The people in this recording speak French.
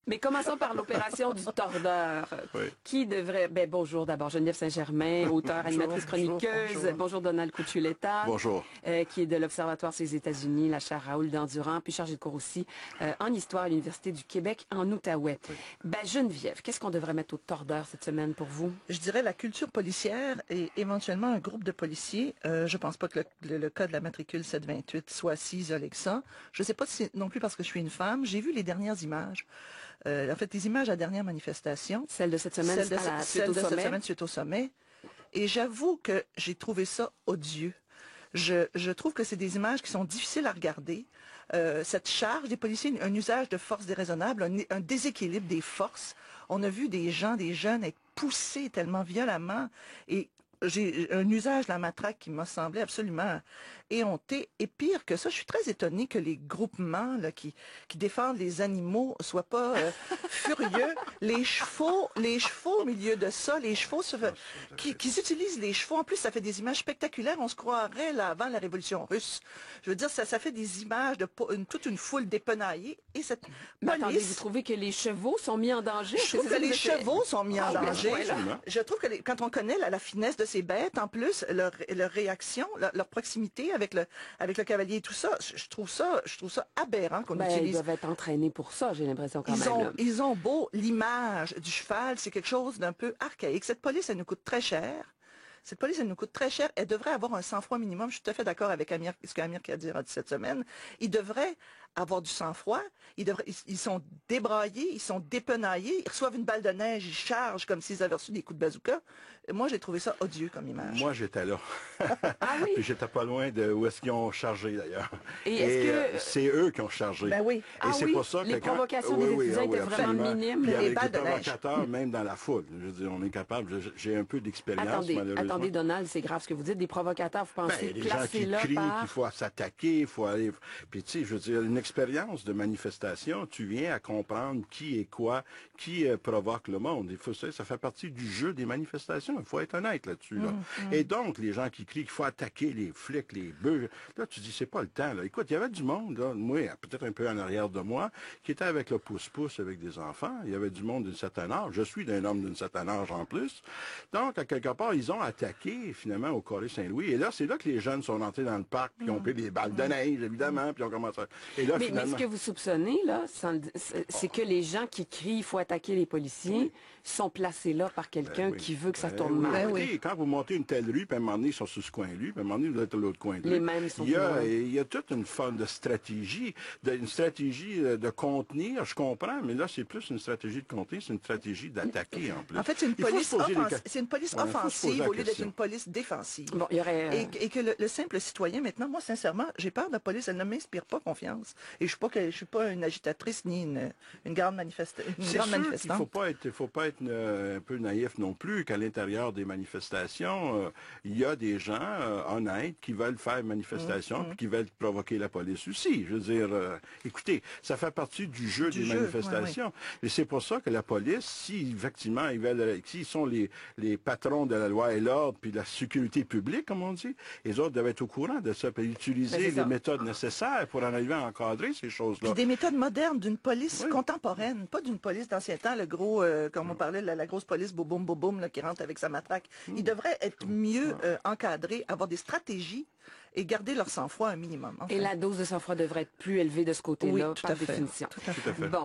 Mais commençons par l'opération du tordeur. Oui. Qui devrait... Ben, bonjour d'abord, Geneviève Saint-Germain, auteure, animatrice, chroniqueuse. Bonjour. Bonjour Donald Couturletta. Bonjour. Qui est de l'Observatoire sur les États-Unis, la chaire Raoul d'Endurant, puis chargé de cours aussi en histoire à l'Université du Québec en Outaouais. Oui. Ben, Geneviève, qu'est-ce qu'on devrait mettre au tordeur cette semaine pour vous? Je dirais la culture policière et éventuellement un groupe de policiers. Je pense pas que le cas de la matricule 728 soit si isolé que ça. Je sais pas si c'est non plus parce que je suis une femme. J'ai vu les dernières images. En fait, les images à la dernière manifestation. Celle de cette semaine, cette semaine suite au sommet. Et j'avoue que j'ai trouvé ça odieux. Je trouve que c'est des images qui sont difficiles à regarder. Cette charge des policiers, un usage de force déraisonnable, un déséquilibre des forces. On a vu des jeunes être poussés tellement violemment et j'ai un usage de la matraque qui m'a semblé absolument éhonté. Et pire que ça, je suis très étonnée que les groupements là, qui défendent les animaux soient pas furieux. Les chevaux au milieu de ça, les chevaux qui utilisent les chevaux. En plus, ça fait des images spectaculaires. On se croirait là avant la Révolution russe. Je veux dire, ça fait des images de toute une foule dépenaillée. Et cette police... Attendez, vous trouvez que les chevaux sont mis en danger? Je trouve que les chevaux sont mis en danger. Absolument. Je trouve que quand on connaît la finesse de ces bêtes, en plus, leur réaction, leur proximité avec le cavalier et tout ça, je trouve ça aberrant qu'on utilise. Ils doivent être entraînés pour ça, j'ai l'impression quand même. Ils ont beau, l'image du cheval, c'est quelque chose d'un peu archaïque. Cette police, elle nous coûte très cher. Cette police, elle nous coûte très cher. Elle devrait avoir un sang-froid minimum. Je suis tout à fait d'accord avec ce qu'Amir Kadir a dit cette semaine. Ils devraient avoir du sang-froid. Ils sont débraillés, ils sont dépenaillés. Ils reçoivent une balle de neige, ils chargent comme s'ils avaient reçu des coups de bazooka. Et moi, j'ai trouvé ça odieux comme image. Moi, j'étais là. Ah oui? Puis j'étais pas loin de où est-ce qu'ils ont chargé, d'ailleurs. Et c'est eux qui ont chargé. Ben oui. Et c'est pour ça que les provocations des étudiants étaient vraiment minimes. Puis les avec balles des de neige. provocateurs, même dans la foule. Je veux dire, on est capable. J'ai un peu d'expérience, malheureusement. Attendez, Donald, c'est grave ce que vous dites. Des provocateurs, vous pensez des gens qui crient qu'il faut s'attaquer, il faut aller... Puis tu sais, je veux dire, une expérience de manifestation, tu viens à comprendre qui est quoi, qui provoque le monde. Il faut ça fait partie du jeu des manifestations. Il faut être honnête là-dessus. Là. Et donc, les gens qui crient qu'il faut attaquer les flics, les bœufs, là, tu dis, c'est pas le temps. Là. Écoute, il y avait du monde, là, moi, peut-être un peu en arrière de moi, qui était avec le pouce-pouce avec des enfants. Il y avait du monde d'un certain âge. Je suis d'un homme d'un certain âge en plus. Donc, à quelque part, ils ont attaqué, finalement, au Carré Saint-Louis. Et là, c'est là que les jeunes sont rentrés dans le parc, puis ont pris des balles de neige, évidemment, puis ont commencé à... Et là, mais ce que vous soupçonnez, là, c'est que les gens qui crient il faut attaquer les policiers sont placés là par quelqu'un qui veut que ça tourne mal. Écoutez, quand vous montez une telle rue, puis à un moment donné, ils sont sur ce coin-là, puis à un moment donné, vous êtes à l'autre coin de Les rue. mêmes sont il y a toute une forme de stratégie, de contenir, je comprends, mais là, c'est plus une stratégie de contenir, c'est une stratégie d'attaquer, en plus. En fait, c'est une police offensive au lieu d'être une police défensive. Bon, il y aurait... Et que le simple citoyen, maintenant, moi, sincèrement, j'ai peur de la police, elle ne m'inspire pas confiance. Et je suis pas une agitatrice ni une grande manifestante. Il faut pas être un peu naïf non plus qu'à l'intérieur des manifestations, il y a des gens honnêtes qui veulent faire manifestation puis qui veulent provoquer la police aussi. Je veux dire, écoutez, ça fait partie du jeu des manifestations. Et c'est pour ça que la police, si effectivement s'ils sont les patrons de la loi et l'ordre puis de la sécurité publique, comme on dit, les autres doivent être au courant de ça puis utiliser les méthodes nécessaires pour en arriver à encadrer ces choses-là. Puis des méthodes modernes d'une police contemporaine, pas d'une police d'ancien temps, le gros, comme on parlait, la grosse police boum boum boum qui rentre avec sa matraque. Ils devraient être mieux encadrés, avoir des stratégies et garder leur sang-froid un minimum. Enfin. Et la dose de sang-froid devrait être plus élevée de ce côté-là, tout par à fait. définition. Tout à fait. Bon.